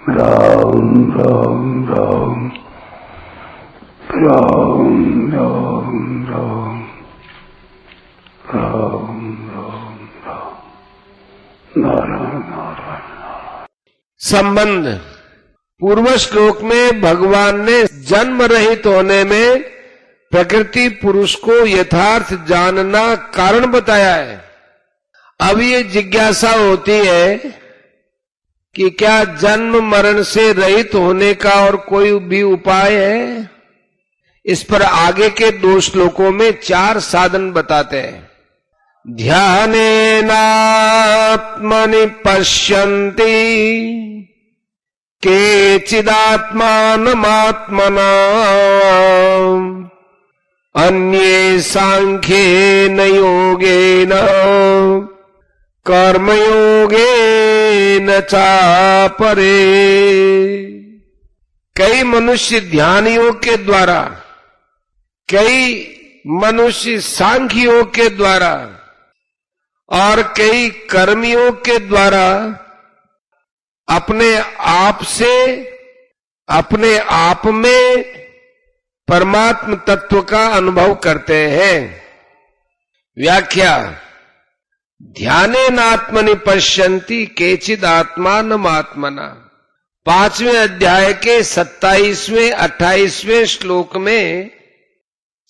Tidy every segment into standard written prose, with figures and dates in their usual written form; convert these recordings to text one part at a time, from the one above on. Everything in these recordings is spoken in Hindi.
राम राम राम राम राम राम राम राम राम नारायण नारायण। संबंध। पूर्व श्लोक में भगवान ने जन्म रहित होने में प्रकृति पुरुष को यथार्थ जानना कारण बताया है। अब ये जिज्ञासा होती है कि क्या जन्म मरण से रहित होने का और कोई भी उपाय है? इस पर आगे के 2 श्लोकों में 4 साधन बताते हैं। ध्यानेनात्मनि पश्यन्ति केचिदात्मानमात्मना अन्ये सांख्येन योगेन कर्मयोगेन चापरे। कई मनुष्य ध्यान योग के द्वारा, कई मनुष्य सांख्य योग के द्वारा और कई कर्मयोग के द्वारा अपने आप से, अपने आप में परमात्म तत्व का अनुभव करते हैं। व्याख्या। ध्यानेनात्मनि पश्यन्ति केचिद आत्मानमात्मना। 5वें अध्याय के 27वें 28वें श्लोक में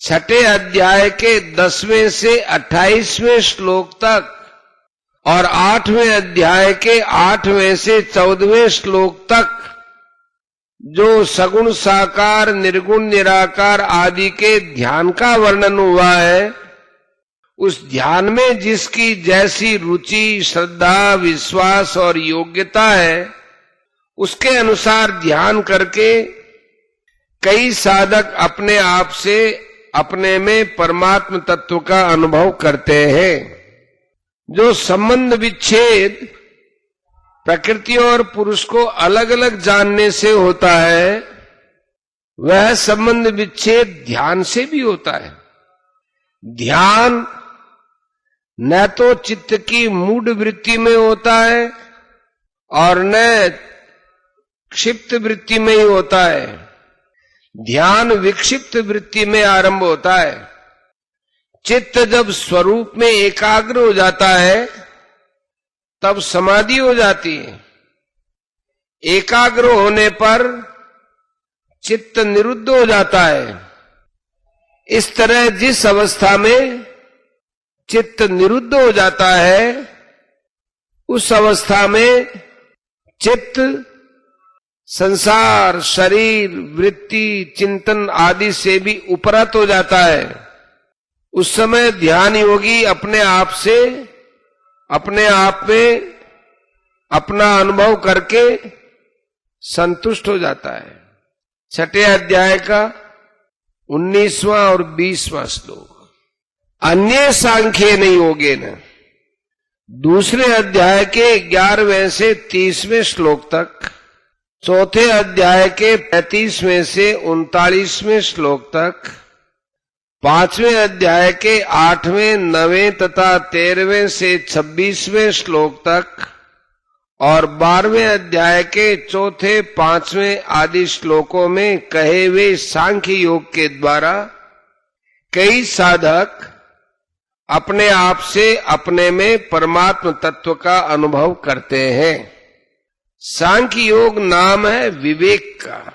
6ठे अध्याय के 10वें से 28वें श्लोक तक और 8वें अध्याय के 8वें से 14वें श्लोक तक जो सगुण साकार निर्गुण निराकार आदि के ध्यान का वर्णन हुआ है, उस ध्यान में जिसकी जैसी रुचि, श्रद्धा, विश्वास और योग्यता है, उसके अनुसार ध्यान करके कई साधक अपने आप से अपने में परमात्म तत्व का अनुभव करते हैं। जो संबंध विच्छेद प्रकृति और पुरुष को अलग अलग जानने से होता है, वह संबंध विच्छेद ध्यान से भी होता है। ध्यान न तो चित्त की मूढ़ वृत्ति में होता है और न क्षिप्त वृत्ति में ही होता है। ध्यान विक्षिप्त वृत्ति में आरंभ होता है। चित्त जब स्वरूप में एकाग्र हो जाता है तब समाधि हो जाती है। एकाग्र होने पर चित्त निरुद्ध हो जाता है। इस तरह जिस अवस्था में चित्त निरुद्ध हो जाता है, उस अवस्था में चित्त संसार, शरीर, वृत्ति, चिंतन आदि से भी उपरत हो जाता है। उस समय ध्यान योगी अपने आप से, अपने आप में अपना अनुभव करके संतुष्ट हो जाता है। 6ठे अध्याय का 19वां और 20वां श्लोक। अन्य सांख्येन योगेन। दूसरे अध्याय के 11वें से 30वें श्लोक तक, चौथे अध्याय के 35वें से 39वें श्लोक तक, 5वें अध्याय के 8वें, 9वें तथा 13वें से 26वें श्लोक तक और 12वें अध्याय के 4, 5वें आदि श्लोकों में कहे हुए सांख्य योग के द्वारा कई साधक अपने आप से अपने में परमात्म तत्व का अनुभव करते हैं। सांख्य योग नाम है विवेक का।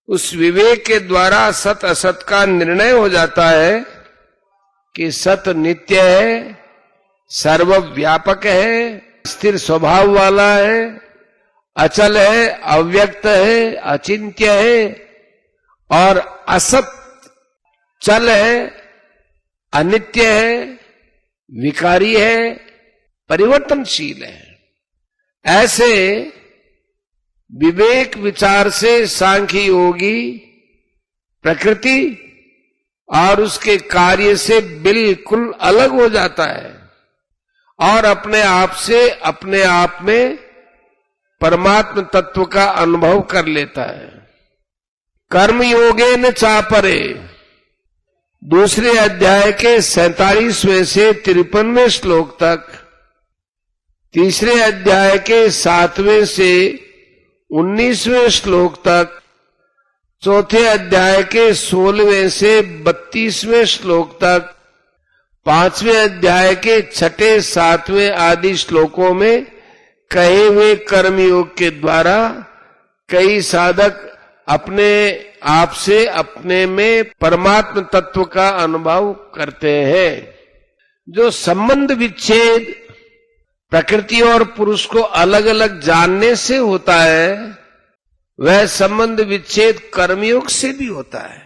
उस विवेक के द्वारा सत असत का निर्णय हो जाता है कि सत नित्य है, सर्वव्यापक है, स्थिर स्वभाव वाला है, अचल है, अव्यक्त है, अचिंत्य है, और असत चल है, अनित्य है, विकारी है, परिवर्तनशील है। ऐसे विवेक विचार से सांख्य योगी प्रकृति और उसके कार्य से बिल्कुल अलग हो जाता है और अपने आप से अपने आप में परमात्म तत्व का अनुभव कर लेता है। कर्म योगेन चापरे। दूसरे अध्याय के 47वें से 53वें श्लोक तक, तीसरे अध्याय के 7वें से 19वें श्लोक तक, चौथे अध्याय के 16वें से 32वें श्लोक तक, 5वें अध्याय के 6, 7वें आदि श्लोकों में कहे हुए कर्मयोग के द्वारा कई साधक अपने आप से अपने में परमात्म तत्व का अनुभव करते हैं। जो संबंध विच्छेद प्रकृति और पुरुष को अलग अलग जानने से होता है, वह संबंध विच्छेद कर्मयोग से भी होता है।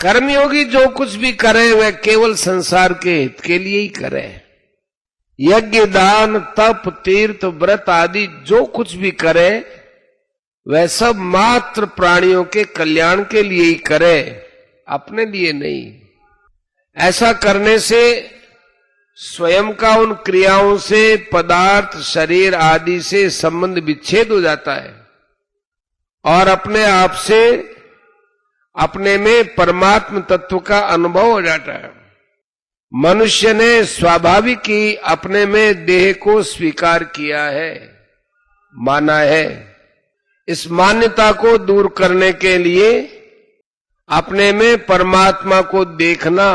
कर्मयोगी जो कुछ भी करे वह केवल संसार के हित के लिए ही करे। यज्ञ, दान, तप, तीर्थ, व्रत आदि जो कुछ भी करे वह सब मात्र प्राणियों के कल्याण के लिए ही करे, अपने लिए नहीं। ऐसा करने से स्वयं का उन क्रियाओं से, पदार्थ, शरीर आदि से संबंध विच्छेद हो जाता है और अपने आप से अपने में परमात्म तत्व का अनुभव हो जाता है। मनुष्य ने स्वाभाविक ही अपने में देह को स्वीकार किया है, माना है। इस मान्यता को दूर करने के लिए अपने में परमात्मा को देखना,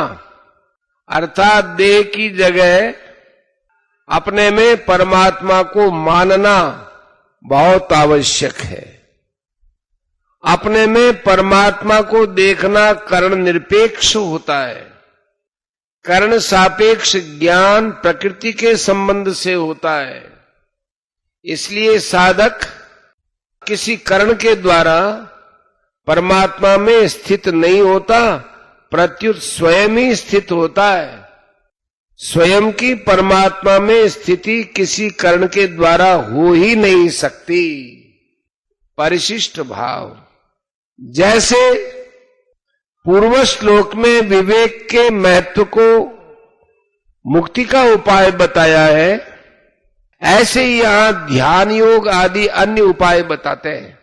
अर्थात देह की जगह अपने में परमात्मा को मानना बहुत आवश्यक है। अपने में परमात्मा को देखना कर्ण निरपेक्ष होता है। कर्ण सापेक्ष ज्ञान प्रकृति के संबंध से होता है। इसलिए साधक किसी कर्ण के द्वारा परमात्मा में स्थित नहीं होता, प्रत्युत स्वयं ही स्थित होता है। स्वयं की परमात्मा में स्थिति किसी कर्ण के द्वारा हो ही नहीं सकती। परिशिष्ट भाव, जैसे पूर्व श्लोक में विवेक के महत्व को मुक्ति का उपाय बताया है, ऐसे ही यहां ध्यान योग आदि अन्य उपाय बताते हैं।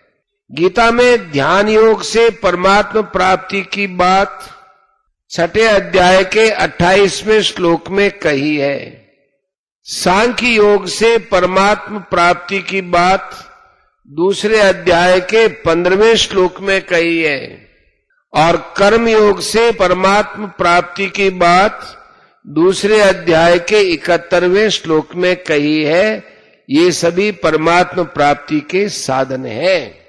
गीता में ध्यान योग से परमात्म प्राप्ति की बात 6 अध्याय के 28वें श्लोक में कही है। सांख्य योग से परमात्म प्राप्ति की बात 2 अध्याय के 15वें श्लोक में कही है और कर्म योग से परमात्म प्राप्ति की बात 2 अध्याय के 71वें श्लोक में कही है। ये सभी परमात्म प्राप्ति के साधन हैं।